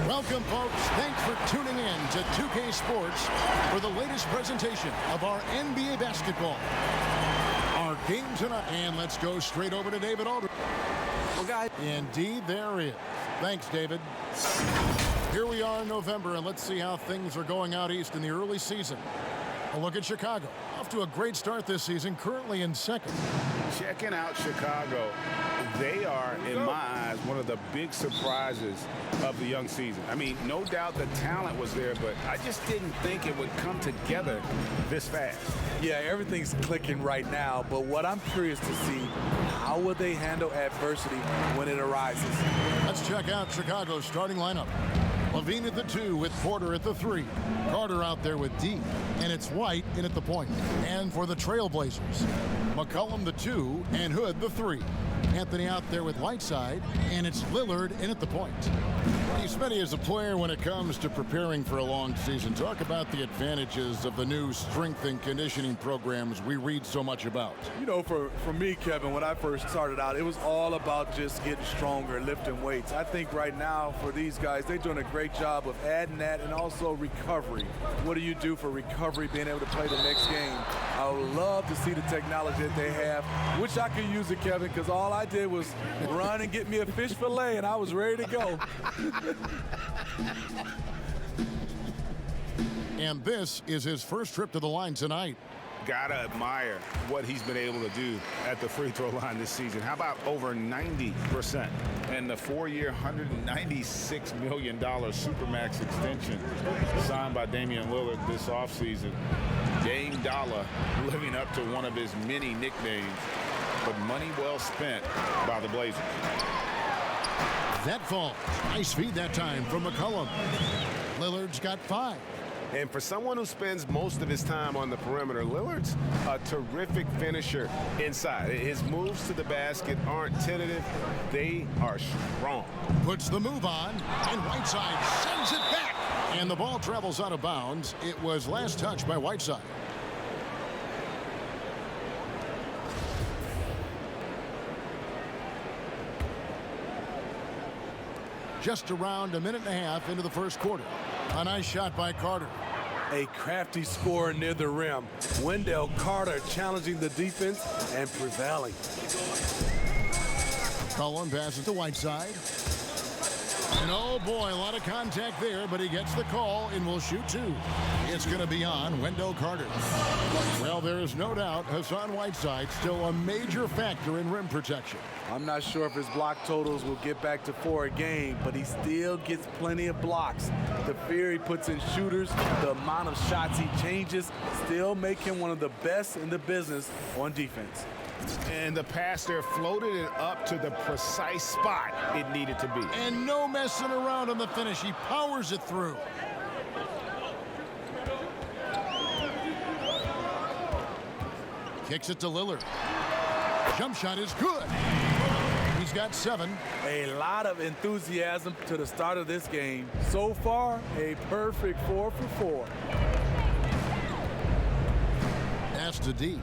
Welcome, folks. Thanks for tuning in to 2K Sports for the latest presentation of our NBA basketball. Our game tonight, and let's go straight over to David Aldridge. Well, guys, indeed, there is. Thanks, David. Here we are in November, and let's see how things are going out east in the early season. A look at Chicago. Off to a great start this season, currently in second. Checking out Chicago. They are, in my eyes, one of the big surprises of the young season. I mean, no doubt the talent was there, but I just didn't think it would come together this fast. Yeah, everything's clicking right now, but what I'm curious to see, how will they handle adversity when it arises? Let's check out Chicago's starting lineup. Levine at the 2 with Porter at the 3. Carter out there with D, and it's White in at the point. And for the Trailblazers, McCollum the 2 and Hood the 3. Anthony out there with Whiteside, and it's Lillard in at the point. Smitty is a player when it comes to preparing for a long season. Talk about the advantages of the new strength and conditioning programs we read so much about. You know, for me, Kevin, when I first started out, it was all about just getting stronger, lifting weights. I think right now for these guys, they're doing a great job of adding that and also recovery. What do you do for recovery, being able to play the next game? I would love to see the technology that they have. Wish I could use it, Kevin, because all I did was run and get me a fish fillet, and I was ready to go. And this is his first trip to the line tonight. Gotta admire what he's been able to do at the free throw line this season. How about over 90% and the 4-year, $196 million Supermax extension signed by Damian Lillard this offseason. Dame Dollar living up to one of his many nicknames, but money well spent by the Blazers. That falls. Nice feed that time from McCollum. Lillard's got 5. And for someone who spends most of his time on the perimeter, Lillard's a terrific finisher inside. His moves to the basket aren't tentative. They are strong. Puts the move on, and Whiteside sends it back. And the ball travels out of bounds. It was last touched by Whiteside. Just around a minute and a half into the first quarter. A nice shot by Carter. A crafty scorer near the rim. Wendell Carter challenging the defense and prevailing. Cullen passes to Whiteside. And oh boy, a lot of contact there, but he gets the call and will shoot two. It's going to be on Wendell Carter. Well, there is no doubt Hassan Whiteside still a major factor in rim protection. I'm not sure if his block totals will get back to 4 a game, but he still gets plenty of blocks. The fear he puts in shooters, the amount of shots he changes, still make him one of the best in the business on defense. And the pass there floated it up to the precise spot it needed to be. And no messing around on the finish. He powers it through. Kicks it to Lillard. Jump shot is good. He's got 7. A lot of enthusiasm to the start of this game. So far, a perfect 4 for 4. Pass to D.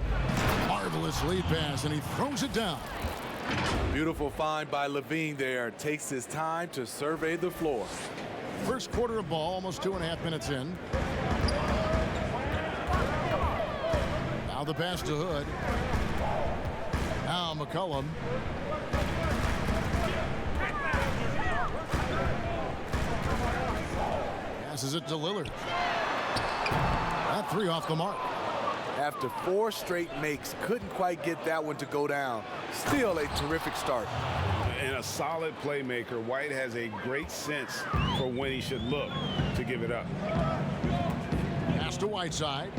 Marvelous lead pass, and he throws it down. Beautiful find by Levine there. Takes his time to survey the floor. First quarter of ball, almost 2.5 minutes in. Now the pass to Hood. Now McCollum. Passes it to Lillard. That 3 off the mark. After 4 straight makes, couldn't quite get that one to go down. Still a terrific start. And a solid playmaker, White has a great sense for when he should look to give it up. Pass to Whiteside.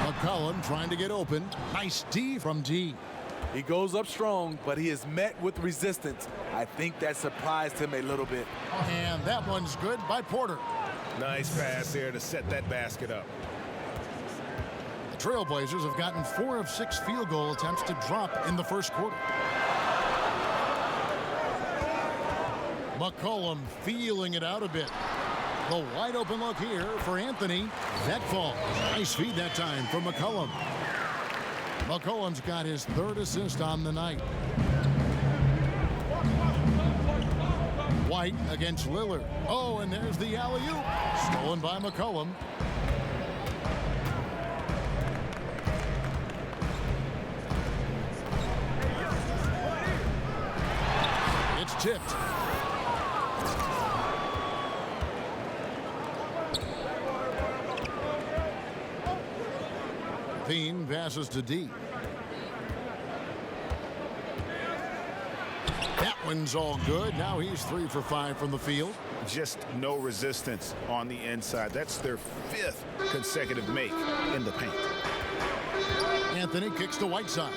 McCollum trying to get open. Nice D from D. He goes up strong, but he is met with resistance. I think that surprised him a little bit. And that one's good by Porter. Nice pass there to set that basket up. The Trailblazers have gotten 4 of 6 field goal attempts to drop in the first quarter. McCollum feeling it out a bit. The wide open look here for Anthony. That falls. Nice feed that time from McCollum. McCollum's got his 3rd assist on the night. White against Lillard. Oh, and there's the alley-oop. Stolen by McCollum. It's tipped. Veen passes to D. That one's all good. Now he's 3 for 5 from the field. Just no resistance on the inside. That's their 5th consecutive make in the paint. Anthony kicks to Whiteside.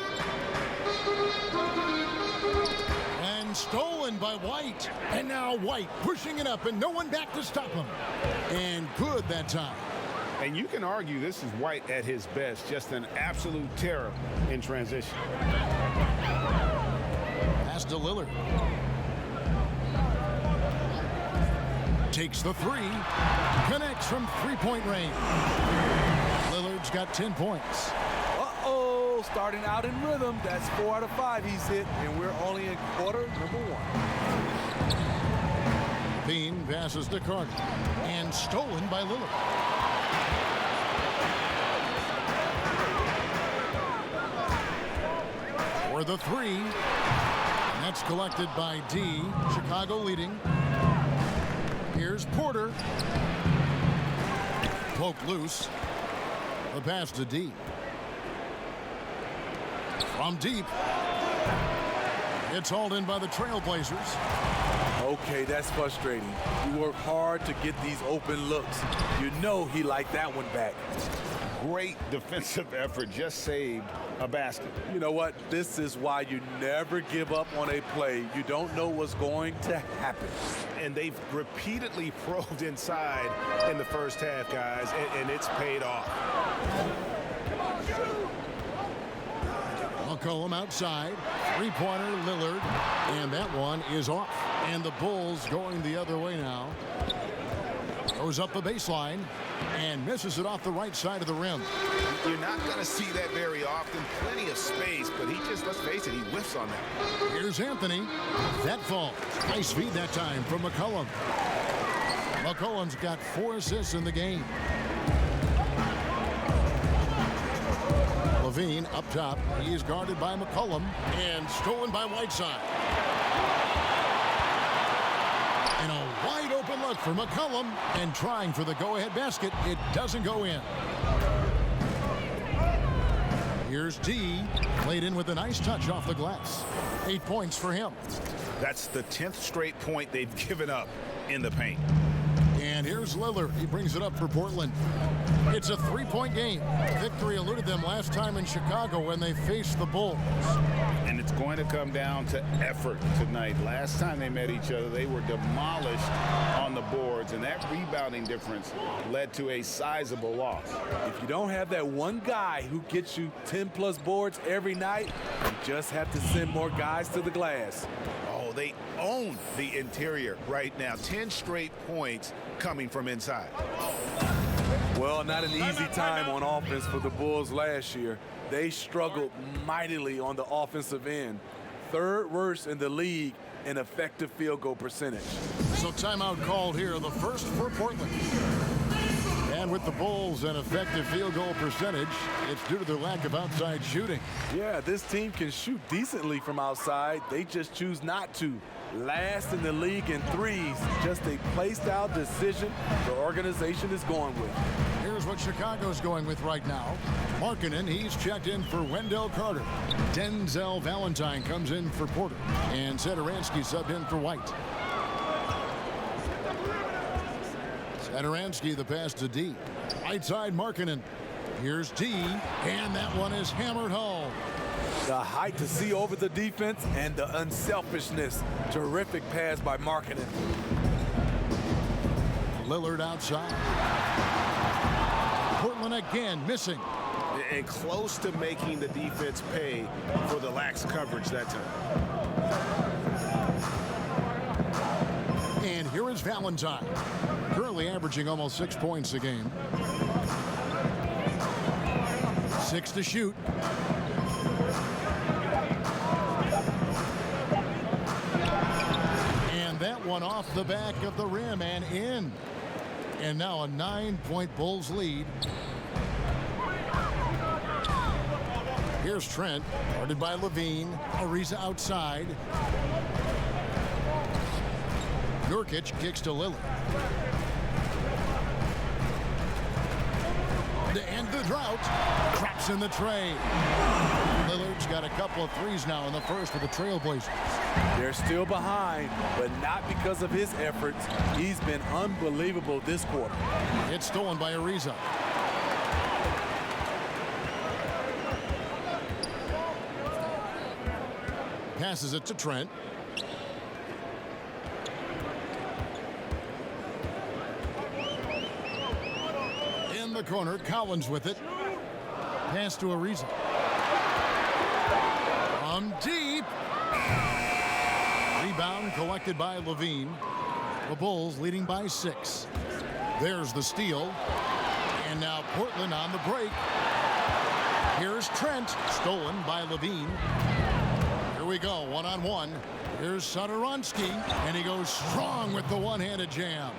And stolen by White. And now White pushing it up and no one back to stop him. And good that time. And you can argue this is White at his best. Just an absolute terror in transition. Pass to Lillard. Takes the 3. Connects from 3-point range. Lillard's got 10 points. Uh-oh, starting out in rhythm. That's 4 out of 5 he's hit, and we're only in quarter number 1. Bean passes to Carter. And stolen by Lillard. For the 3. And that's collected by D. Chicago leading. Here's Porter. Poked loose. The pass to D. From deep. It's hauled in by the Trailblazers. Okay, that's frustrating. You work hard to get these open looks. You know he liked that one back. Great defensive effort. Just saved a basket. You know what? This is why you never give up on a play. You don't know what's going to happen. And they've repeatedly probed inside in the first half, guys, and it's paid off. McCollum outside. 3-pointer Lillard. And that one is off. And the Bulls going the other way now. Goes up the baseline and misses it off the right side of the rim. You're not going to see that very often. Plenty of space, but he just, let's face it, he whiffs on that. Here's Anthony. That falls. Nice feed that time from McCollum. McCollum's got 4 assists in the game. Levine up top. He is guarded by McCollum and stolen by Whiteside. open look for McCollum, and trying for the go-ahead basket. It doesn't go in. Here's D, played in with a nice touch off the glass. 8 points for him. That's the 10th straight point they've given up in the paint. And here's Lillard. He brings it up for Portland. It's a 3-point game. Victory eluded them last time in Chicago when they faced the Bulls. And it's going to come down to effort tonight. Last time they met each other, they were demolished on the boards, and that rebounding difference led to a sizable loss. If you don't have that one guy who gets you 10-plus boards every night, you just have to send more guys to the glass. Oh, they own the interior right now. 10 straight points coming from inside. Well, not an easy time on offense for the Bulls last year. They struggled mightily on the offensive end. Third worst in the league in effective field goal percentage. So timeout called here, the first for Portland. And with the Bulls an effective field goal percentage, it's due to their lack of outside shooting. Yeah, this team can shoot decently from outside. They just choose not to. Last in the league in threes. Just a placed-out decision the organization is going with. Here's what Chicago's going with right now. Markkanen, he's checked in for Wendell Carter. Denzel Valentine comes in for Porter. And Satoransky subbed in for White. Satoransky, the pass to D. Right side, Markkanen. Here's D, and that one is hammered home. The height to see over the defense and the unselfishness. Terrific pass by Markkanen. Lillard outside. Portland again missing. And close to making the defense pay for the lax coverage that time. And here is Valentine. Currently averaging almost 6 points a game. 6 to shoot. And that one off the back of the rim and in. And now a 9-point Bulls lead. Here's Trent, guarded by Levine. Ariza outside. Nurkic kicks to Lillard. To end the drought, traps in the trade. Lillard's got a couple of threes now in the first for the Trailblazers. They're still behind, but not because of his efforts. He's been unbelievable this quarter. It's stolen by Ariza. Passes it to Trent. In the corner, Collins with it. Pass to Ariza. From deep. Rebound collected by Levine. The Bulls leading by 6. There's the steal. And now Portland on the break. Here's Trent, stolen by Levine. Here we go, one-on-one. Here's Satoransky, and he goes strong with the one-handed jam.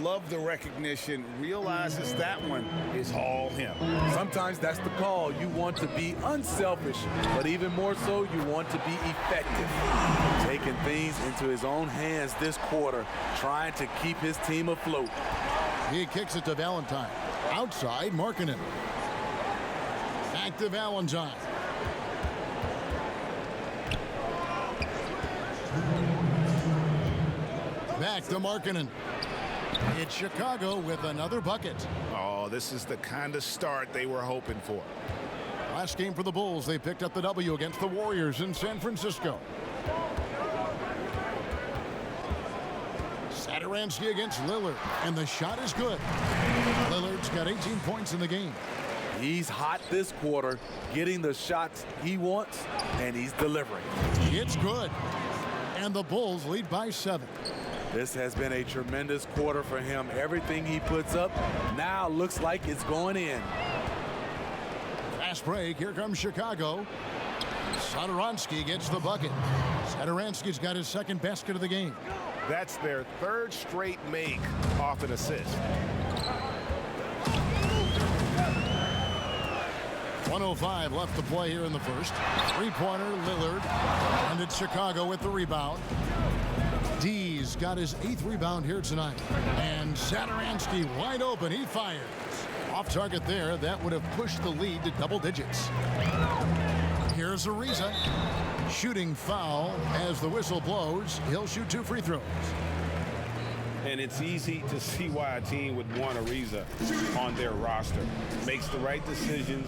Love the recognition. Realizes that one is all him. Sometimes that's the call. You want to be unselfish, but even more so, you want to be effective. Taking things into his own hands this quarter, trying to keep his team afloat. He kicks it to Valentine. Outside, Markkanen. Back to Valentine. Back to Markkanen. It's Chicago with another bucket. Oh, this is the kind of start they were hoping for. Last game for the Bulls, they picked up the W against the Warriors in San Francisco. Satoransky against Lillard, and the shot is good. Lillard's got 18 points in the game. He's hot this quarter, getting the shots he wants, and he's delivering. It's good. And the Bulls lead by 7. This has been a tremendous quarter for him. Everything he puts up now looks like it's going in. Fast break. Here comes Chicago. Satoransky gets the bucket. Satoransky's got his second basket of the game. That's their third straight make off an assist. 1:05 left to play here in the first. Three-pointer, Lillard. And it's Chicago with the rebound. D's got his 8th rebound here tonight. And Satoransky wide open. He fires. Off target there. That would have pushed the lead to double digits. Here's Ariza. Shooting foul as the whistle blows. He'll shoot 2 free throws. And it's easy to see why a team would want Ariza on their roster. Makes the right decisions,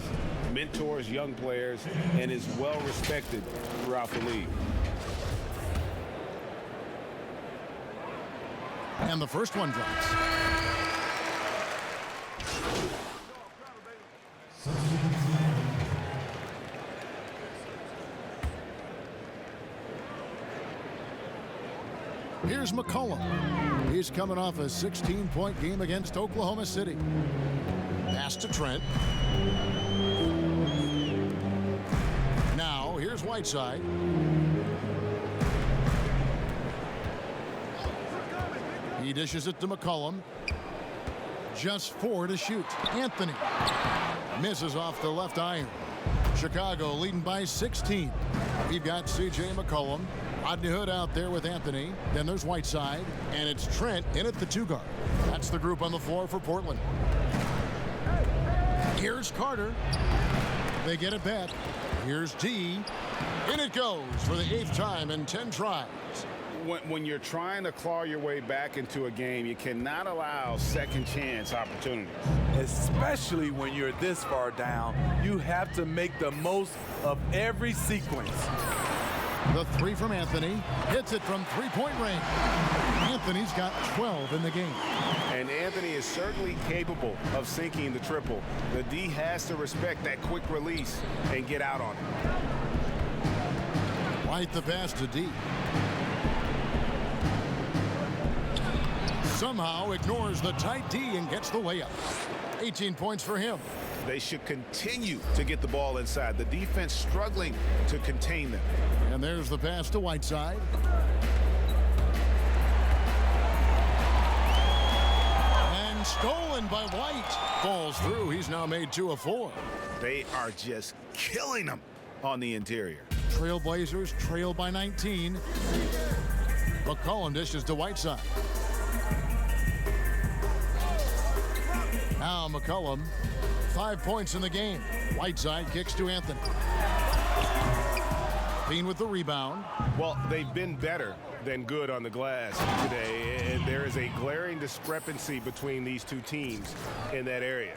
mentors young players, and is well respected throughout the league. And the first one drops. Here's McCollum. He's coming off a 16-point game against Oklahoma City. Pass to Trent. Now, here's Whiteside. He dishes it to McCollum. Just 4 to shoot. Anthony misses off the left iron. Chicago leading by 16. We've got C.J. McCollum. Rodney Hood out there with Anthony. Then there's Whiteside. And it's Trent in at the 2 guard. That's the group on the floor for Portland. Here's Carter. They get it back. Here's D. In it goes for the 8th time in 10 tries. When you're trying to claw your way back into a game, you cannot allow second chance opportunities. Especially when you're this far down, you have to make the most of every sequence. The 3 from Anthony. Hits it from 3-point range. Anthony's got 12 in the game. And Anthony is certainly capable of sinking the triple. The D has to respect that quick release and get out on it. White the pass to D. Somehow ignores the tight D and gets the layup. 18 points for him. They should continue to get the ball inside. The defense struggling to contain them. And there's the pass to Whiteside. And stolen by White. Falls through. He's now made 2 of 4. They are just killing them on the interior. Trailblazers trail by 19. McCollum dishes to Whiteside. Now McCollum, 5 points in the game. Whiteside kicks to Anthony. Bean with the rebound. Well, they've been better than good on the glass today, and there is a glaring discrepancy between these two teams in that area.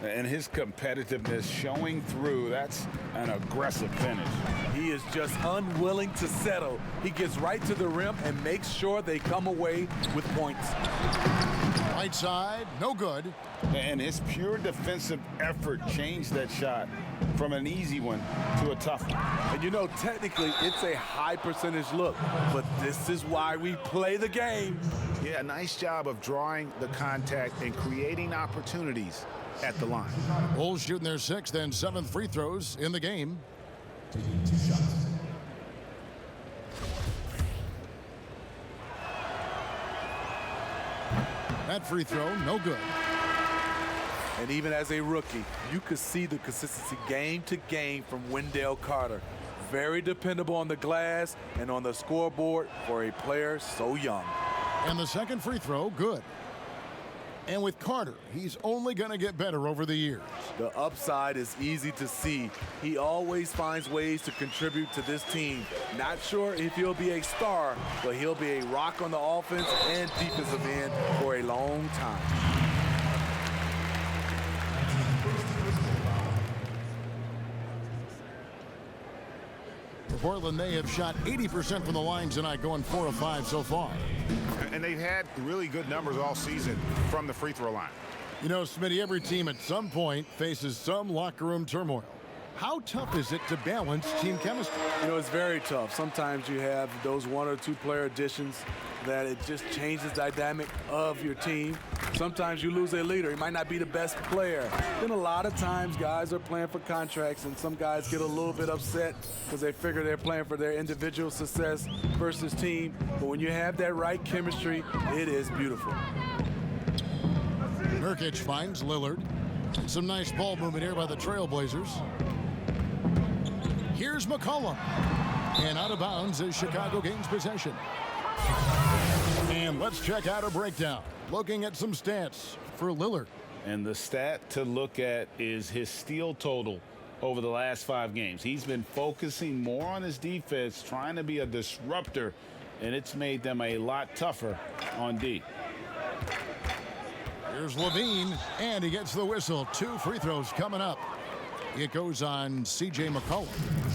And his competitiveness showing through. That's an aggressive finish. He is just unwilling to settle. He gets right to the rim and makes sure they come away with points. Whiteside, no good. And his pure defensive effort changed that shot from an easy one to a tough one. And you know, technically, it's a high percentage look, but this is why we play the game. Yeah, nice job of drawing the contact and creating opportunities at the line. Bulls shooting their 6th and 7th free throws in the game. That free throw, no good. And even as a rookie, you could see the consistency game to game from Wendell Carter. Very dependable on the glass and on the scoreboard for a player so young. And the 2nd free throw, good. And with Carter, he's only going to get better over the years. The upside is easy to see. He always finds ways to contribute to this team. Not sure if he'll be a star, but he'll be a rock on the offense and defensive end for a long time. For Portland, they have shot 80% from the line tonight, going 4 of 5 so far. And they've had really good numbers all season from the free throw line. You know, Smitty, every team at some point faces some locker room turmoil. How tough is it to balance team chemistry? You know, it's very tough. Sometimes you have those 1 or 2 player additions that it just changes the dynamic of your team. Sometimes you lose a leader. He might not be the best player. Then a lot of times guys are playing for contracts, and some guys get a little bit upset because they figure they're playing for their individual success versus team. But when you have that right chemistry, it is beautiful. Nurkic finds Lillard. Some nice ball movement here by the Trailblazers. Here's McCollum. And out of bounds as Chicago gains possession. And let's check out a breakdown. Looking at some stats for Lillard. And the stat to look at is his steal total over the last 5 games. He's been focusing more on his defense, trying to be a disruptor, and it's made them a lot tougher on D. Here's Levine, and he gets the whistle. 2 free throws coming up. It goes on C.J. McCollum.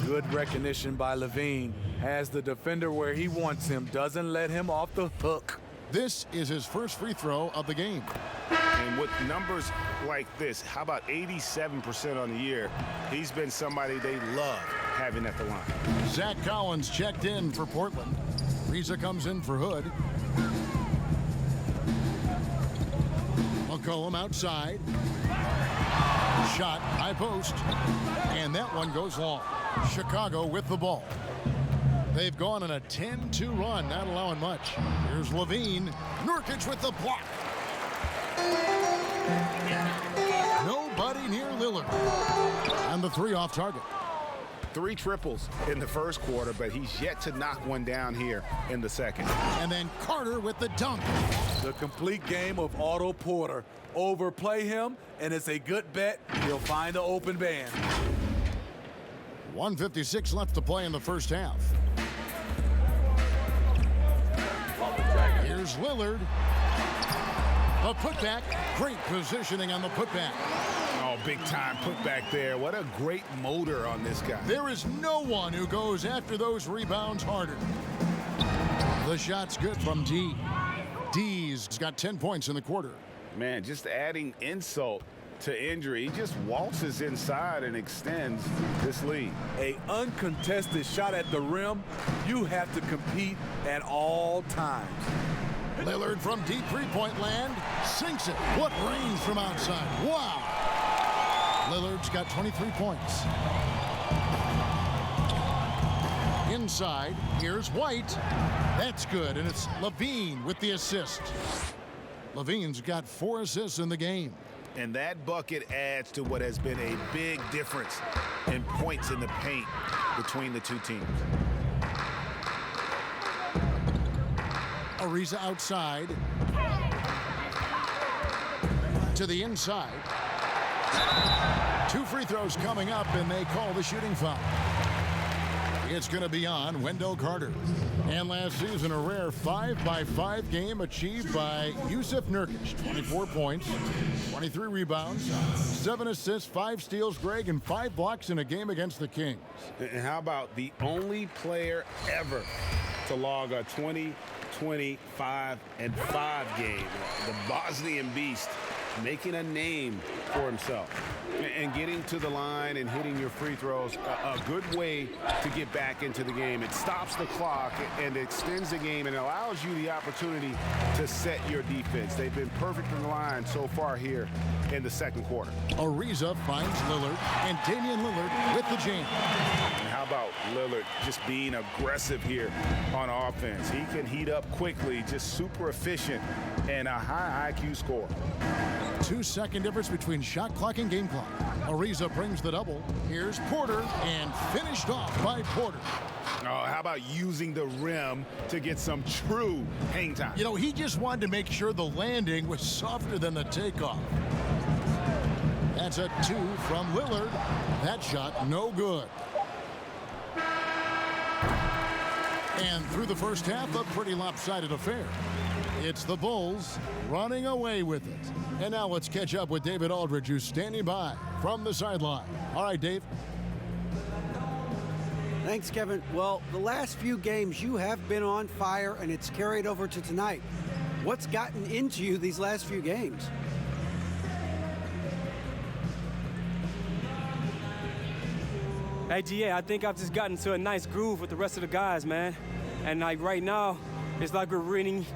Good recognition by Levine. Has the defender where he wants him. Doesn't let him off the hook. This is his first free throw of the game. And with numbers like this, how about 87% on the year? He's been somebody they love having at the line. Zach Collins checked in for Portland. Reza comes in for Hood. McCollum outside. Shot, high post. And that one goes long. Chicago with the ball. They've gone on a 10-2 run, not allowing much. Here's Levine. Nurkic with the block. Nobody near Lillard. And the 3 off target. 3 triples in the first quarter, but he's yet to knock one down here in the second. And then Carter with the dunk. The complete game of Otto Porter. Overplay him, and it's a good bet. He'll find an open man. 1:56 left to play in the first half. Here's Lillard. The putback. Great positioning on the putback. Oh, big time putback there. What a great motor on this guy. There is no one who goes after those rebounds harder. The shot's good from D. D's got 10 points in the quarter. Man, just adding insult to injury. He just waltzes inside and extends this lead. A uncontested shot at the rim. You have to compete at all times. Lillard from deep three-point land sinks it. What range from outside. Wow. Lillard's got 23 points. Inside, here's White. That's good, and it's Levine with the assist. Levine's got 4 assists in the game. And that bucket adds to what has been a big difference in points in the paint between the 2 teams. Ariza outside. To the inside. 2 free throws coming up, and they call the shooting foul. It's going to be on Wendell Carter. And last season, a rare 5-by-5 game achieved by Yusuf Nurkic. 24 points, 23 rebounds, 7 assists, 5 steals, Greg, and 5 blocks in a game against the Kings. And how about the only player ever to log a 20, 25, and 5 game, the Bosnian Beast, making a name for himself and getting to the line and hitting your free throws, a good way to get back into the game. It stops the clock and extends the game and allows you the opportunity to set your defense. They've been perfect in the line so far here in the second quarter. Ariza finds Lillard, and Damian Lillard with the jam. And how about Lillard just being aggressive here on offense? He can heat up quickly, just super efficient, and a high IQ score. 2-second difference between shot clock and game clock. Ariza brings the double. Here's Porter, and finished off by Porter. Oh, how about using the rim to get some true hang time? You know, he just wanted to make sure the landing was softer than the takeoff. That's a 2 from Lillard. That shot, no good. And through the first half, a pretty lopsided affair. It's the Bulls running away with it. And now let's catch up with David Aldridge, who's standing by from the sideline. All right, Dave. Thanks, Kevin. Well, the last few games you have been on fire, and it's carried over to tonight. What's gotten into you these last few games? Hey, GA, I think I've just gotten to a nice groove with the rest of the guys, man. And like right now, it's like we're reading,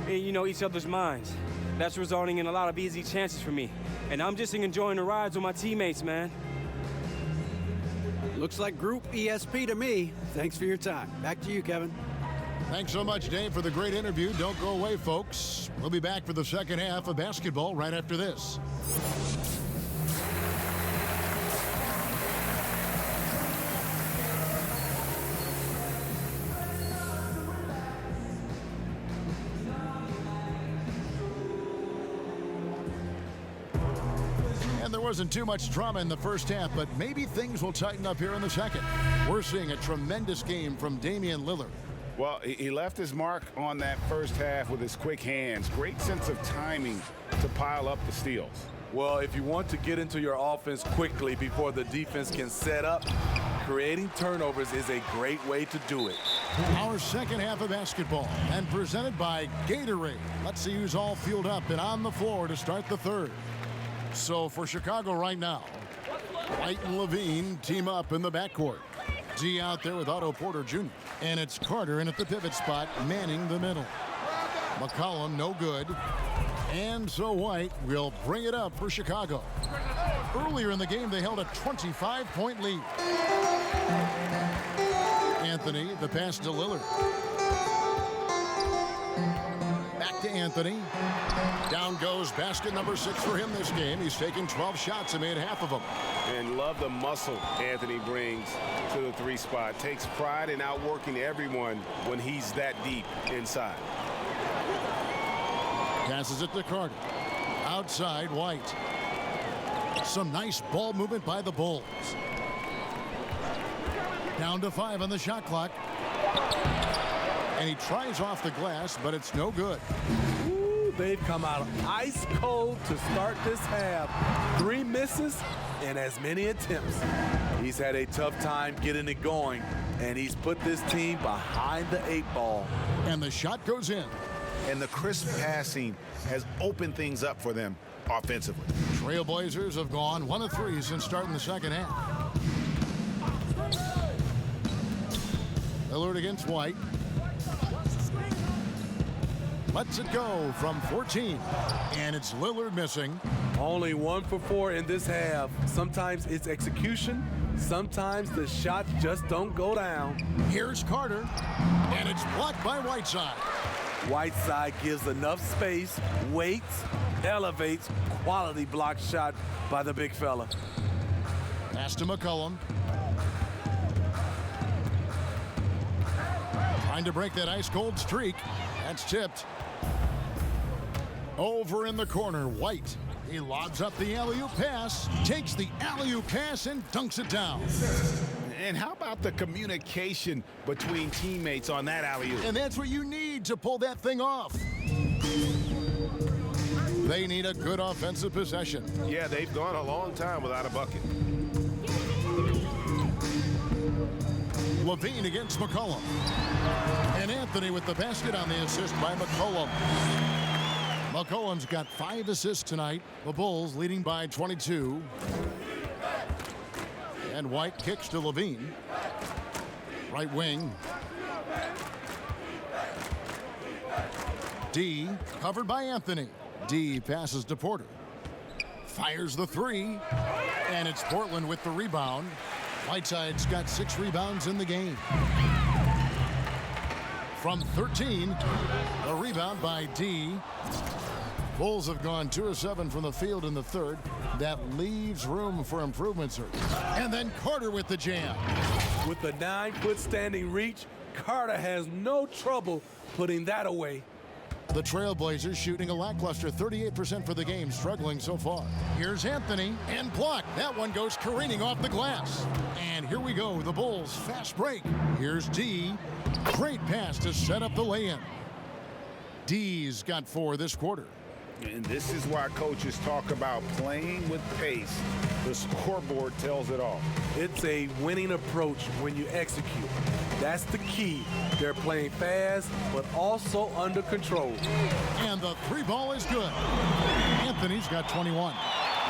each other's minds. That's resulting in a lot of easy chances for me. And I'm just enjoying the rides with my teammates, man. Looks like Group ESP to me. Thanks for your time. Back to you, Kevin. Thanks so much, Dave, for the great interview. Don't go away, folks. We'll be back for the second half of basketball right after this. And there wasn't too much drama in the first half, but maybe things will tighten up here in the second. We're seeing a tremendous game from Damian Lillard. Well, he left his mark on that first half with his quick hands. Great sense of timing to pile up the steals. Well, if you want to get into your offense quickly before the defense can set up, creating turnovers is a great way to do it. Our second half of basketball, and presented by Gatorade. Let's see who's all fueled up and on the floor to start the third. So for Chicago right now, White and Levine team up in the backcourt. D out there with Otto Porter Jr. And it's Carter in at the pivot spot, manning the middle. McCollum, no good. And so White will bring it up for Chicago. Earlier in the game, they held a 25-point lead. Anthony, the pass to Lillard. Back to Anthony. Down goes basket number 6 for him this game. He's taken 12 shots and made half of them. And love the muscle Anthony brings to the 3 spot. Takes pride in outworking everyone when he's that deep inside. Passes it to Carter. Outside, White. Some nice ball movement by the Bulls. Down to 5 on the shot clock. And he tries off the glass, but it's no good. Ooh, they've come out ice cold to start this half. 3 misses and as many attempts. He's had a tough time getting it going, and he's put this team behind the 8 ball. And the shot goes in. And the crisp passing has opened things up for them offensively. Trailblazers have gone 1 of 3 since starting the second half. Lillard against White. Lets it go from 14. And it's Lillard missing. Only 1 for 4 in this half. Sometimes it's execution. Sometimes the shots just don't go down. Here's Carter. And it's blocked by Whiteside. Whiteside gives enough space, waits, elevates. Quality block shot by the big fella. Pass to McCollum. Trying to break that ice-cold streak. That's tipped. Over in the corner, White. He lobs up the alley-oop pass, takes the alley-oop pass, and dunks it down. And how about the communication between teammates on that alley-oop? And that's what you need to pull that thing off. They need a good offensive possession. Yeah, they've gone a long time without a bucket. Levine against McCollum. And Anthony with the basket on the assist by McCollum. McCollum's got 5 assists tonight. The Bulls leading by 22. And White kicks to Levine. Right wing. D covered by Anthony. D passes to Porter. Fires the 3. And it's Portland with the rebound. Whiteside's got 6 rebounds in the game. From 13, the rebound by D. Bulls have gone 2 of 7 from the field in the third. That leaves room for improvement, sir. And then Carter with the jam. With the 9-foot standing reach, Carter has no trouble putting that away. The Trailblazers shooting a lackluster 38% for the game, struggling so far. Here's Anthony, and blocked. That one goes careening off the glass. And here we go, the Bulls fast break. Here's D. Great pass to set up the lay-in. D's got 4 this quarter. And this is why coaches talk about playing with pace. The scoreboard tells it all. It's a winning approach when you execute. That's the key. They're playing fast, but also under control. And the 3 ball is good. Anthony's got 21.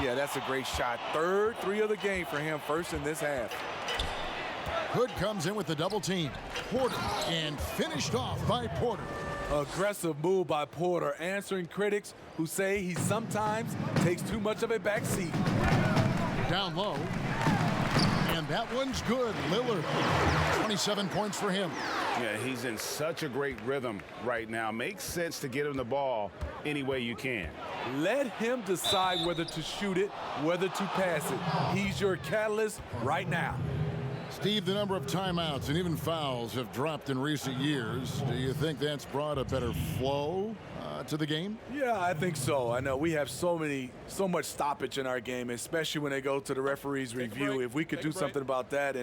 Yeah, that's a great shot. Third 3 of the game for him, first in this half. Hood comes in with the double team. Porter, and finished off by Porter. Aggressive move by Porter, answering critics who say he sometimes takes too much of a back seat. Down low. And that one's good. Lillard, 27 points for him. Yeah, he's in such a great rhythm right now. Makes sense to get him the ball any way you can. Let him decide whether to shoot it, whether to pass it. He's your catalyst right now. Steve, the number of timeouts and even fouls have dropped in recent years. Do you think that's brought a better flow to the game? Yeah, I think so. I know we have so much stoppage in our game, especially when they go to the referee's review. If we could do something about that,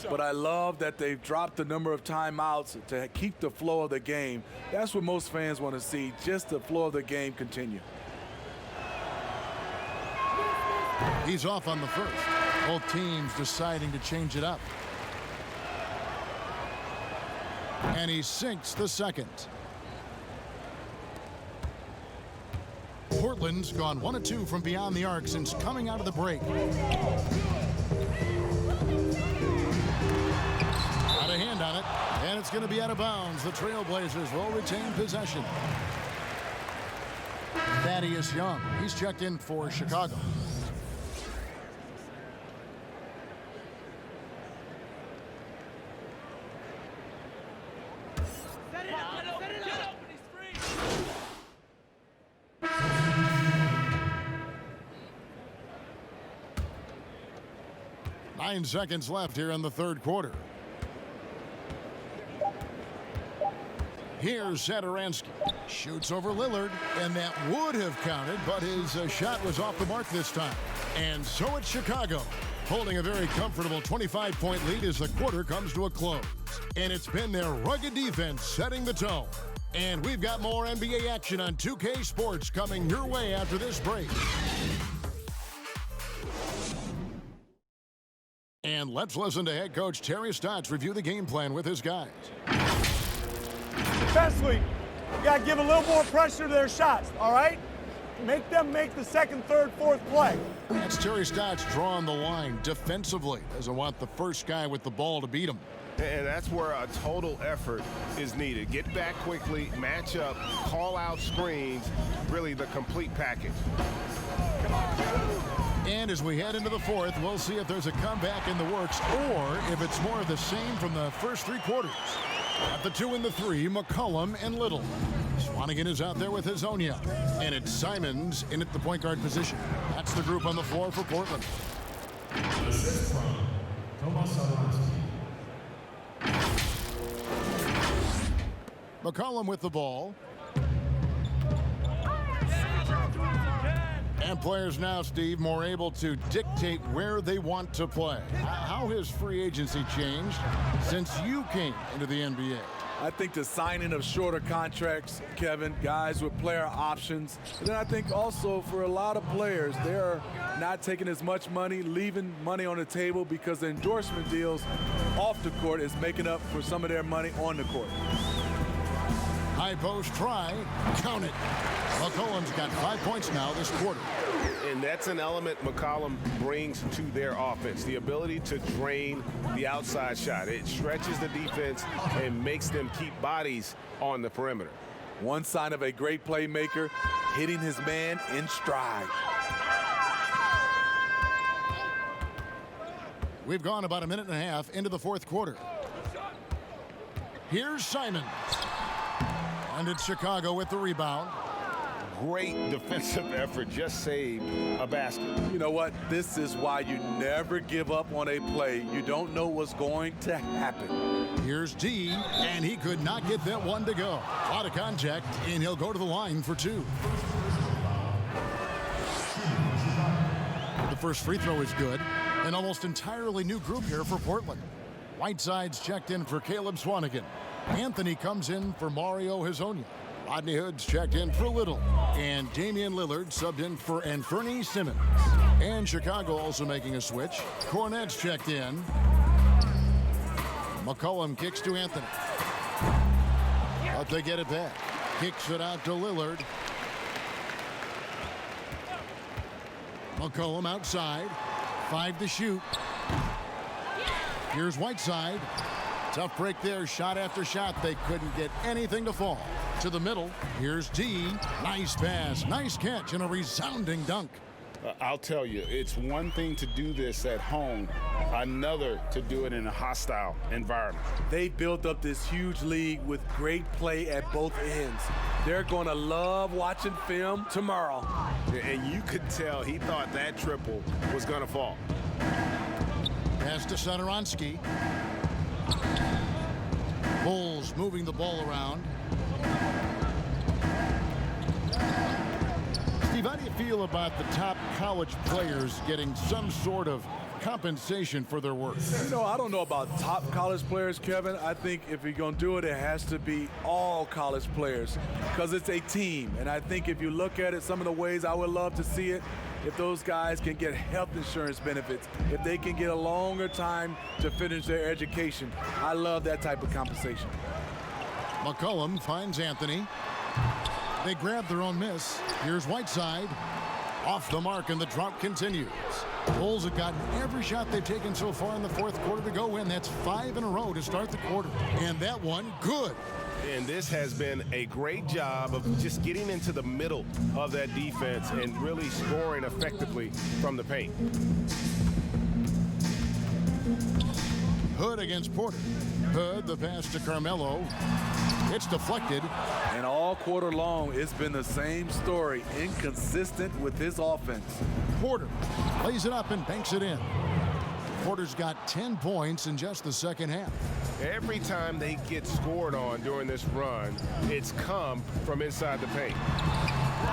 but I love that they've dropped the number of timeouts to keep the flow of the game. That's what most fans want to see, just the flow of the game continue. He's off on the first. Both teams deciding to change it up. And he sinks the second. Portland's gone 1 of 2 from beyond the arc since coming out of the break. Got a hand on it, and it's going to be out of bounds. The Trailblazers will retain possession. Thaddeus Young, he's checked in for Chicago. Nine seconds left here in the third quarter. Here's Satoransky. Shoots over Lillard, and that would have counted, but his shot was off the mark this time. And so it's Chicago, holding a very comfortable 25-point lead as the quarter comes to a close. And it's been their rugged defense setting the tone. And we've got more NBA action on 2K Sports coming your way after this break. And let's listen to head coach Terry Stotts review the game plan with his guys. Defensively, you got to give a little more pressure to their shots, all right? Make them make the second, third, fourth play. That's Terry Stotts drawing the line defensively. Doesn't want the first guy with the ball to beat him. And that's where a total effort is needed. Get back quickly, match up, call out screens, really the complete package. And as we head into the fourth, we'll see if there's a comeback in the works or if it's more of the same from the first three quarters. At the 2 and the 3, McCollum and Little. Swanigan is out there with Hazonia. And it's Simons in at the point guard position. That's the group on the floor for Portland. McCollum with the ball. And players now, Steve, more able to dictate where they want to play. How has free agency changed since you came into the NBA? I think the signing of shorter contracts, Kevin, guys with player options. And then I think also for a lot of players, they're not taking as much money, leaving money on the table because the endorsement deals off the court is making up for some of their money on the court. High post try, count it. McCollum's got 5 points now this quarter. And that's an element McCollum brings to their offense, the ability to drain the outside shot. It stretches the defense and makes them keep bodies on the perimeter. One sign of a great playmaker, hitting his man in stride. We've gone about a minute and a half into the fourth quarter. Here's Simons. And it's Chicago with the rebound. Great defensive effort, just saved a basket. You know what? This is why you never give up on a play. You don't know what's going to happen. Here's D, and he could not get that one to go. A lot of contact, and he'll go to the line for 2. The first free throw is good. An almost entirely new group here for Portland. Whiteside's checked in for Caleb Swanigan. Anthony comes in for Mario Hazonia. Rodney Hood's checked in for Little. And Damian Lillard subbed in for Anthony Simmons. And Chicago also making a switch. Cornette's checked in. McCollum kicks to Anthony. But they get it back. Kicks it out to Lillard. McCollum outside. 5 to shoot. Here's Whiteside. Tough break there, shot after shot. They couldn't get anything to fall. To the middle, here's D. Nice pass, nice catch, and a resounding dunk. I'll tell you, it's one thing to do this at home, another to do it in a hostile environment. They built up this huge league with great play at both ends. They're going to love watching film tomorrow. And you could tell he thought that triple was going to fall. Pass to Satoransky. Bulls moving the ball around. Steve, how do you feel about the top college players getting some sort of compensation for their work? You know, I don't know about top college players, Kevin. I think if you're going to do it, it has to be all college players because it's a team. And I think if you look at it, some of the ways I would love to see it, if those guys can get health insurance benefits, if they can get a longer time to finish their education. I love that type of compensation. McCollum finds Anthony. They grab their own miss. Here's Whiteside. Off the mark, and the drought continues. Bulls have gotten every shot they've taken so far in the fourth quarter to go in. That's 5 in a row to start the quarter. And that one, good. And this has been a great job of just getting into the middle of that defense and really scoring effectively from the paint. Hood against Porter. Hood, the pass to Carmelo. It's deflected. And all quarter long, it's been the same story, inconsistent with his offense. Porter lays it up and banks it in. Porter's got 10 points in just the second half. Every time they get scored on during this run, it's come from inside the paint.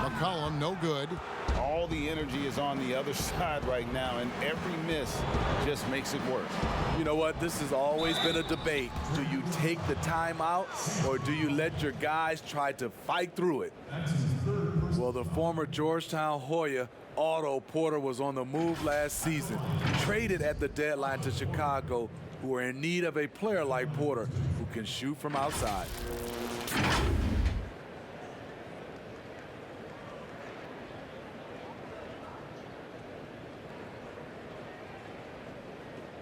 McCollum, no good. All the energy is on the other side right now, and every miss just makes it worse. You know what? This has always been a debate. Do you take the timeout, or do you let your guys try to fight through it? Well, the former Georgetown Hoya, Otto Porter, was on the move last season, traded at the deadline to Chicago, who are in need of a player like Porter who can shoot from outside.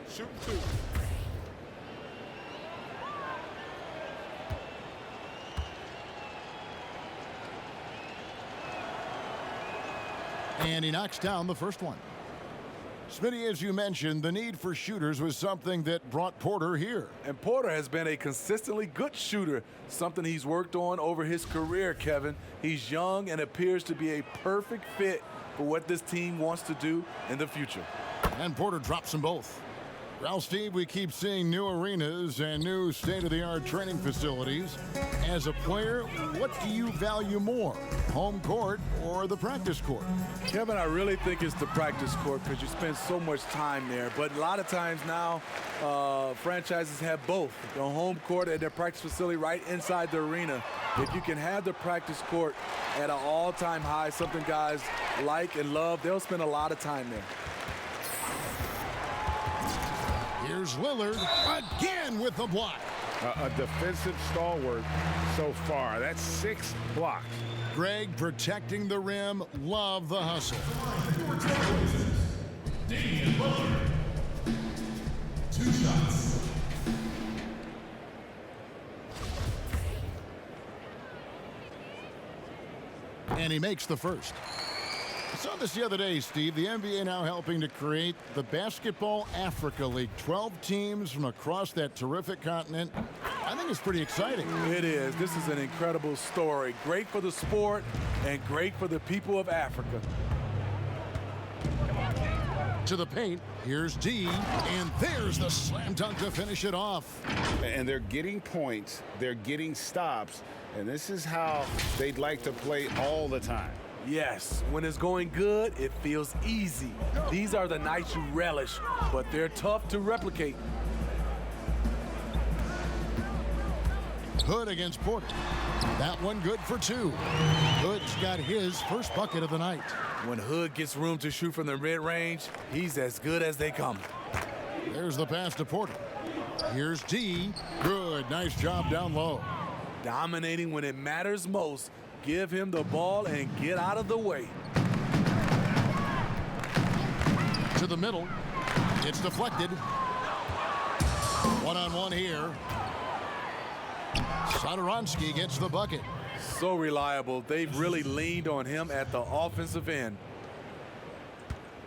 Shoot two. And he knocks down the first one. Smitty, as you mentioned, the need for shooters was something that brought Porter here. And Porter has been a consistently good shooter, something he's worked on over his career, Kevin. He's young and appears to be a perfect fit for what this team wants to do in the future. And Porter drops them both. Well, Steve, we keep seeing new arenas and new state-of-the-art training facilities. As a player, what do you value more, home court or the practice court? Kevin, I really think it's the practice court because you spend so much time there. But a lot of times now, franchises have both, the home court and their practice facility right inside the arena. If you can have the practice court at an all-time high, something guys like and love, they'll spend a lot of time there. Here's Lillard again with the block. A defensive stalwart so far. That's 6 blocks. Greg protecting the rim. Love the hustle. Damian Lillard. 2 shots. And he makes the first. I saw this the other day, Steve. The NBA now helping to create the Basketball Africa League. 12 teams from across that terrific continent. I think it's pretty exciting. It is. This is an incredible story. Great for the sport and great for the people of Africa. To the paint. Here's D. And there's the slam dunk to finish it off. And they're getting points. They're getting stops. And this is how they'd like to play all the time. Yes, when it's going good, it feels easy. These are the nights you relish, but they're tough to replicate. Hood against Porter. That one good for 2. Hood's got his first bucket of the night. When Hood gets room to shoot from the mid-range, he's as good as they come. There's the pass to Porter. Here's D. Good. Nice job down low. Dominating when it matters most. Give him the ball and get out of the way. To the middle. It's deflected. One-on-one here. Satoransky gets the bucket. So reliable. They've really leaned on him at the offensive end.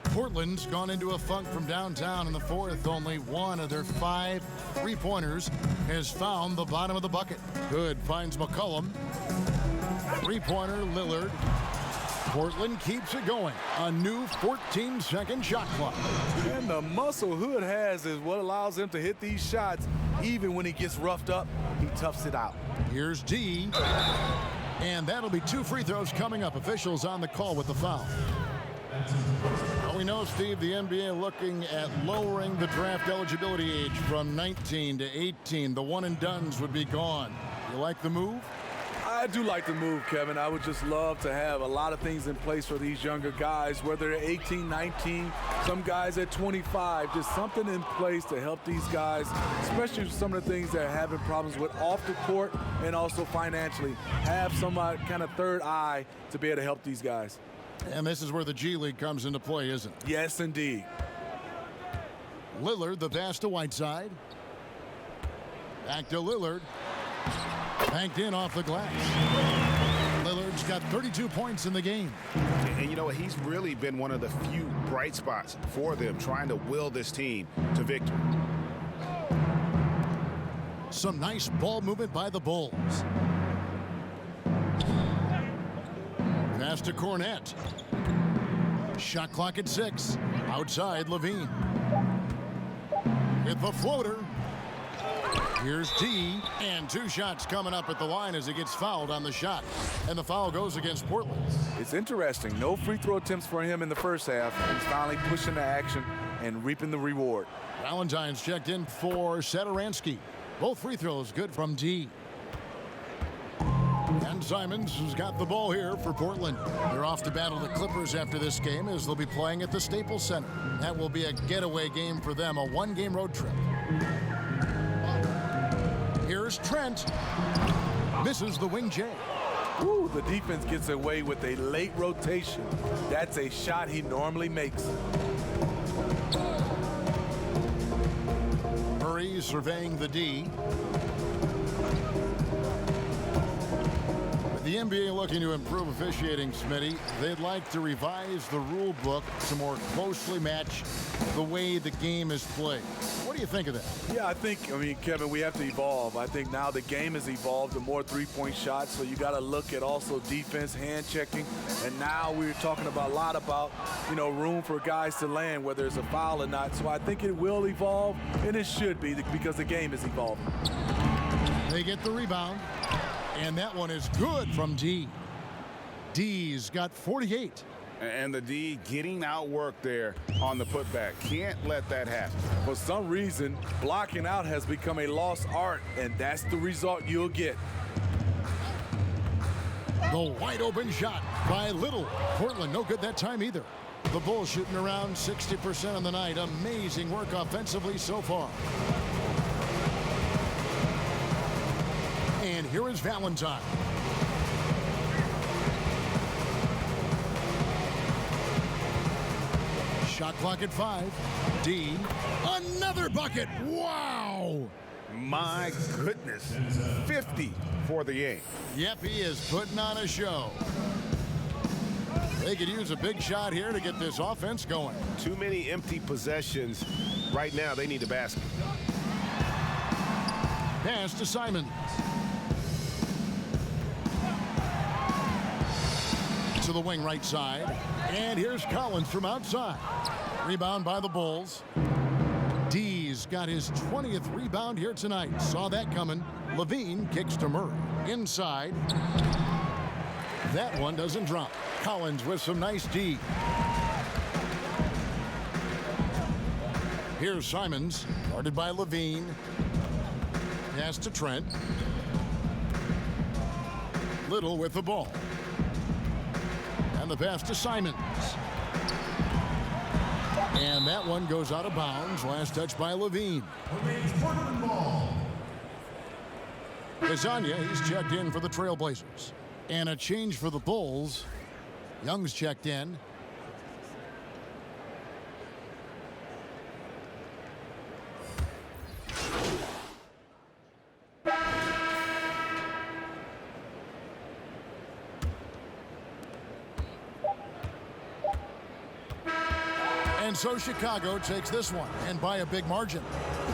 Portland's gone into a funk from downtown in the fourth. Only one of their 5 3-pointers has found the bottom of the bucket. Good finds McCollum. 3-pointer, Lillard. Portland keeps it going. A new 14-second shot clock. And the muscle Hood has is what allows him to hit these shots. Even when he gets roughed up, he toughs it out. Here's D. And that'll be 2 free throws coming up. Officials on the call with the foul. Well, we know, Steve, the NBA looking at lowering the draft eligibility age from 19 to 18. The one-and-dones would be gone. You like the move? I do like the move, Kevin. I would just love to have a lot of things in place for these younger guys, whether they're 18, 19, some guys at 25, just something in place to help these guys, especially some of the things they're having problems with off the court and also financially. Have some kind of third eye to be able to help these guys. And this is where the G League comes into play, isn't it? Yes, indeed. Lillard, the pass to Whiteside. Back to Lillard. Banked in off the glass. Lillard's got 32 points in the game. And you know what? He's really been one of the few bright spots for them, trying to will this team to victory. Some nice ball movement by the Bulls. Pass to Cornette. Shot clock at 6. Outside Levine. With the floater. Here's D, and 2 shots coming up at the line as he gets fouled on the shot. And the foul goes against Portland. It's interesting. No free throw attempts for him in the first half. He's finally pushing the action and reaping the reward. Valentine's checked in for Satoransky. Both free throws good from D. And Simons has got the ball here for Portland. They're off to battle the Clippers after this game as they'll be playing at the Staples Center. That will be a getaway game for them, a 1-game road trip. Here's Trent. Misses the wing J. Ooh, the defense gets away with a late rotation. That's a shot he normally makes. Murray surveying the D. With the NBA looking to improve officiating, Smitty, they'd like to revise the rule book to more closely match the way the game is played. What do you think of that? Yeah, Kevin, we have to evolve. I think now the game has evolved to more three-point shots, so you got to look at also defense, hand checking, and now we're talking about a lot about, room for guys to land, whether it's a foul or not. So I think it will evolve, and it should be because the game is evolving. They get the rebound, and that one is good from D. D's got 48. And the D getting outworked there on the putback. Can't let that happen. For some reason, blocking out has become a lost art, and that's the result you'll get. The wide open shot by Little. Portland no good that time either. The Bulls shooting around 60% on the night. Amazing work offensively so far. And here is Valentine. Shot clock at 5. D. Another bucket. Wow. My goodness. 50 for the game. Yep, he is putting on a show. They could use a big shot here to get this offense going. Too many empty possessions. Right now, they need a basket. Pass to Simons. To the wing right side. And here's Collins from outside. Rebound by the Bulls. D's got his 20th rebound here tonight. Saw that coming. Levine kicks to Murray. Inside. That one doesn't drop. Collins with some nice D. Here's Simons. Guarded by Levine. Pass to Trent. Little with the ball. And the pass to Simons. And that one goes out of bounds. Last touch by Levine. Kazanya, he's checked in for the Trailblazers. And a change for the Bulls. Young's checked in. And so Chicago takes this one, and by a big margin.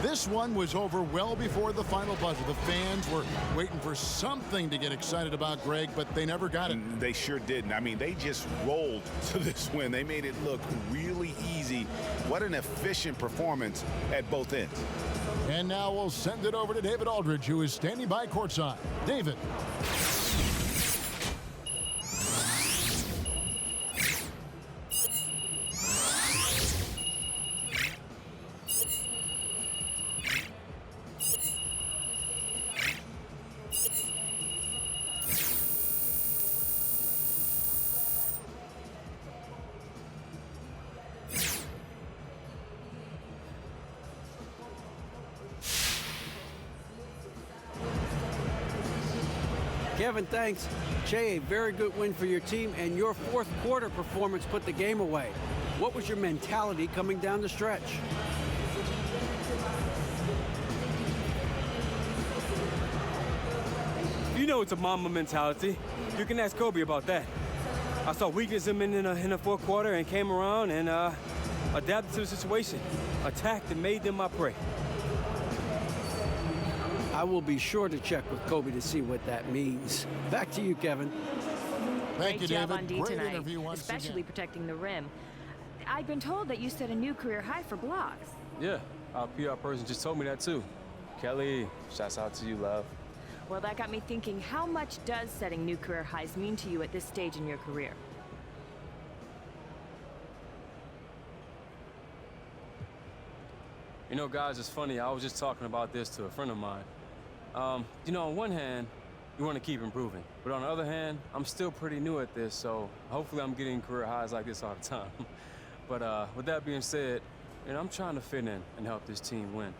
This one was over well before the final buzzer. The fans were waiting for something to get excited about, Greg, but they never got it. They sure didn't. I mean, they just rolled to this win. They made it look really easy. What an efficient performance at both ends. And now we'll send it over to David Aldridge, who is standing by courtside. David. Kevin, thanks. Che, a very good win for your team, and your fourth quarter performance put the game away. What was your mentality coming down the stretch? You know it's a Mamba mentality. You can ask Kobe about that. I saw weakness in the fourth quarter and came around and adapted to the situation, attacked and made them my prey. I will be sure to check with Kobe to see what that means. Back to you, Kevin. Thank you, Great job David. on D Great tonight, interview once especially again. protecting the rim. I've been told that you set a new career high for blocks. Yeah, our PR person just told me that too. Kelly, shouts out to you, love. Well, that got me thinking, how much does setting new career highs mean to you at this stage in your career? You know, guys, it's funny. I was just talking about this to a friend of mine. You know, on one hand, you want to keep improving. But on the other hand, I'm still pretty new at this, so hopefully I'm getting career highs like this all the time. But with that being said, you know, I'm trying to fit in and help this team win.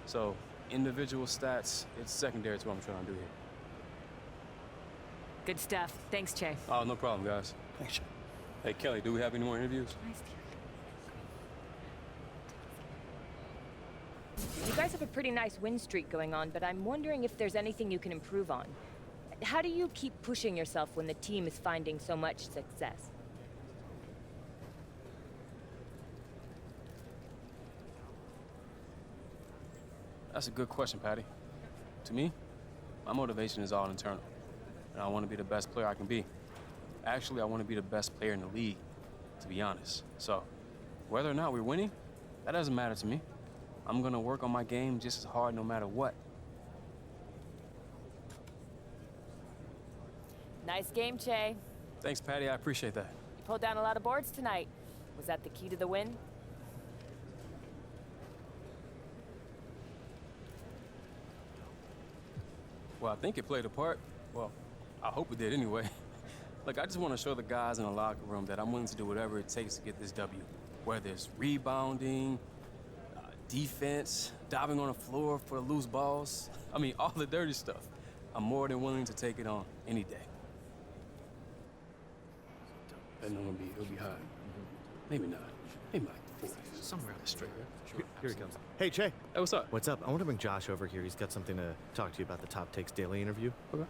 So individual stats, it's secondary to what I'm trying to do here. Good stuff. Thanks, Che. Oh, no problem, guys. Thanks. Hey, Kelly, do we have any more interviews? You guys have a pretty nice win streak going on, but I'm wondering if there's anything you can improve on. How do you keep pushing yourself when the team is finding so much success? That's a good question, Patty. To me, my motivation is all internal. And I want to be the best player I can be. Actually, I want to be the best player in the league, to be honest. So, whether or not we're winning, that doesn't matter to me. I'm going to work on my game just as hard no matter what. Nice game, Che. Thanks, Patty. I appreciate that. You pulled down a lot of boards tonight. Was that the key to the win? Well, I think it played a part. Well, I hope it did anyway. Look, I just want to show the guys in the locker room that I'm willing to do whatever it takes to get this W. Whether it's rebounding, defense, diving on the floor for the loose balls. I mean, all the dirty stuff. I'm more than willing to take it on any day. And it'll be hot. Maybe not. Maybe like 40. Somewhere out straight, right? Here he comes. Hey, Che. Hey, what's up? What's up? I want to bring Josh over here. He's got something to talk to you about the Top Takes Daily interview. Okay.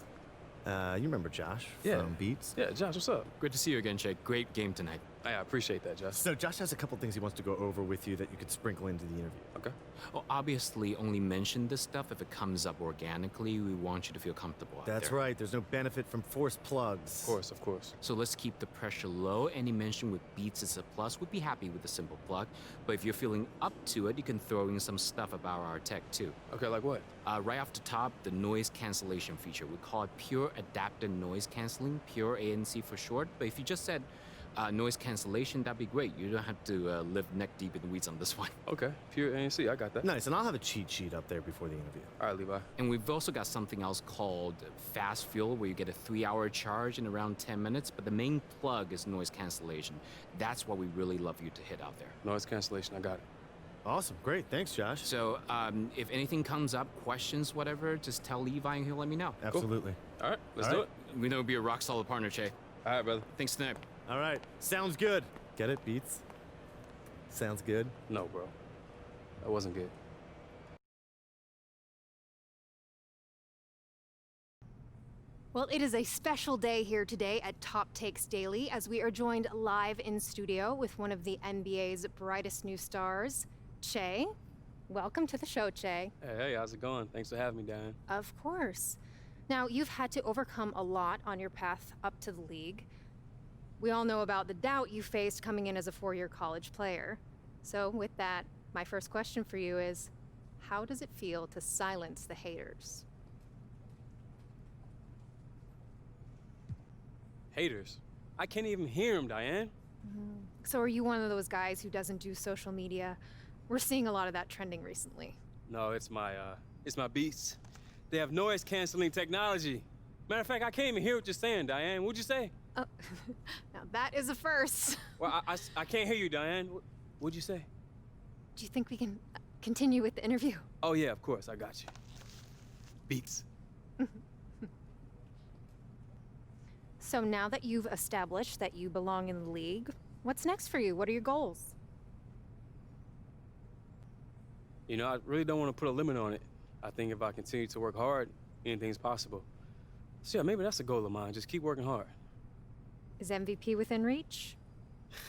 You remember Josh from Beats? Yeah, Josh, what's up? Great to see you again, Che. Great game tonight. I appreciate that, Josh. So Josh has a couple things he wants to go over with you that you could sprinkle into the interview. Okay. Well, obviously, only mention this stuff if it comes up organically. We want you to feel comfortable out That's there. right. There's no benefit from forced plugs. Of course. So let's keep the pressure low. Any mention with beats is a plus. We'd be happy with a simple plug. But if you're feeling up to it, you can throw in some stuff about our tech, too. Okay, like what? Right off the top, the noise cancellation feature. We call it Pure Adaptive Noise Canceling, Pure ANC for short. But if you just said noise cancellation, that'd be great. You don't have to live neck deep in the weeds on this one. Okay, pure ANC, I got that. Nice, and I'll have a cheat sheet up there before the interview. All right, Levi. And we've also got something else called Fast Fuel, where you get a 3-hour charge in around 10 minutes, but the main plug is noise cancellation. That's what we really love you to hit out there. Noise cancellation, I got it. Awesome, great. Thanks, Josh. So if anything comes up, questions, whatever, just tell Levi and he'll let me know. Absolutely. All right, let's All do right. it. We know we'll be a rock solid partner, Che. All right, brother. Thanks tonight. All right, sounds good. Get it, Beats? Sounds good. No, bro. That wasn't good. Well, it is a special day here today at Top Takes Daily as we are joined live in studio with one of the NBA's brightest new stars, Che. Welcome to the show, Che. Hey, how's it going? Thanks for having me, Diane. Of course. Now, you've had to overcome a lot on your path up to the league. We all know about the doubt you faced coming in as a four-year college player. So with that, my first question for you is, how does it feel to silence the haters? Haters? I can't even hear them, Diane. So are you one of those guys who doesn't do social media? We're seeing a lot of that trending recently. No, it's my beats. They have noise-canceling technology. Matter of fact, I can't even hear what you're saying, Diane. What'd you say? Oh, now that is a first. Well, I can't hear you, Diane. What'd you say? Do you think we can continue with the interview? Oh, yeah, of course. I got you. Beats. So now that you've established that you belong in the league, what's next for you? What are your goals? You know, I really don't want to put a limit on it. I think if I continue to work hard, anything's possible. So yeah, maybe that's a goal of mine. Just keep working hard. Is MVP within reach?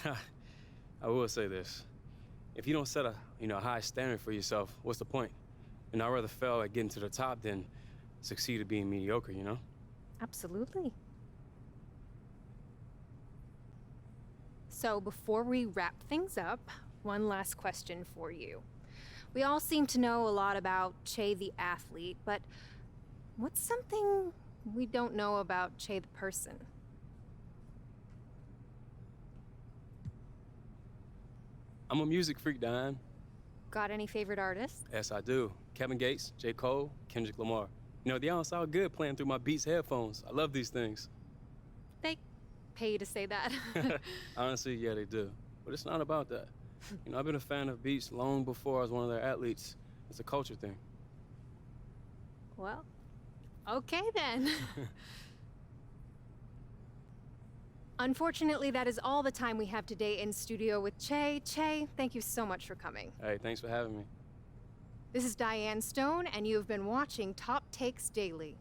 I will say this. If you don't set a high standard for yourself, what's the point? And I'd rather fail at getting to the top than succeed at being mediocre, you know? Absolutely. So before we wrap things up, one last question for you. We all seem to know a lot about Che the athlete, but what's something we don't know about Che the person? I'm a music freak, Diane. Got any favorite artists? Yes, I do. Kevin Gates, J. Cole, Kendrick Lamar. You know, they all sound good playing through my Beats headphones. I love these things. They pay you to say that. Honestly, yeah, they do. But it's not about that. You know, I've been a fan of Beats long before I was one of their athletes. It's a culture thing. Well, okay then. Unfortunately, that is all the time we have today in studio with Che. Che, thank you so much for coming. Hey, thanks for having me. This is Diane Stone, and you have been watching Top Takes Daily.